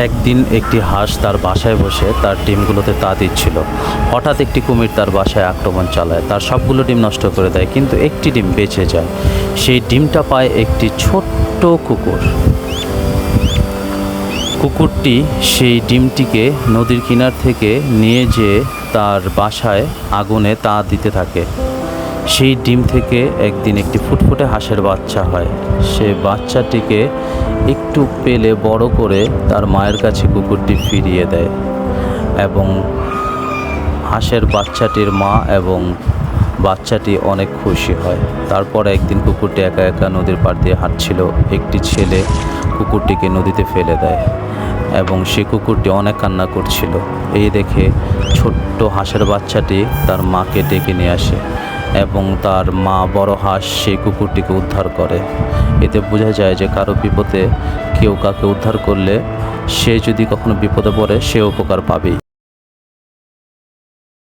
একদিন একটি হাঁস তার বাসায় বসে তার ডিমগুলোতে তা দিচ্ছিল। হঠাৎ একটি কুমির তার বাসায় আক্রমণ চালায়, তার সবগুলো ডিম নষ্ট করে দেয়, কিন্তু একটি ডিম বেঁচে যায়। সেই ডিমটা পায় একটি ছোট্ট কুকুর। কুকুরটি সেই ডিমটিকে নদীর কিনার থেকে নিয়ে যেয়ে তার বাসায় আগুনে তা দিতে থাকে। সেই ডিম থেকে একদিন একটি ফুটফুটে হাঁসের বাচ্চা হয়। সে বাচ্চাটিকে একটু পেলে বড় করে তার মায়ের কাছে কুকুরটি ফিরিয়ে দেয় এবং হাঁসের বাচ্চাটির মা এবং বাচ্চাটি অনেক খুশি হয়। তারপর একদিন কুকুরটি একা একা নদীর পাড় দিয়ে হাঁটছিল। একটি ছেলে কুকুরটিকে নদীতে ফেলে দেয় এবং সে কুকুরটি অনেক কান্না করছিল। এই দেখে ছোট্ট হাঁসের বাচ্চাটি তার মাকে ডেকে নিয়ে আসে এবং তার মা বড় হাঁস সেই কুকুরটিকে উদ্ধার করে। এতে বোঝা যায় যে কারো বিপদে কেউ কাকে উদ্ধার করলে সে যদি কখনো বিপদে পড়ে সে উপকার পাবেই।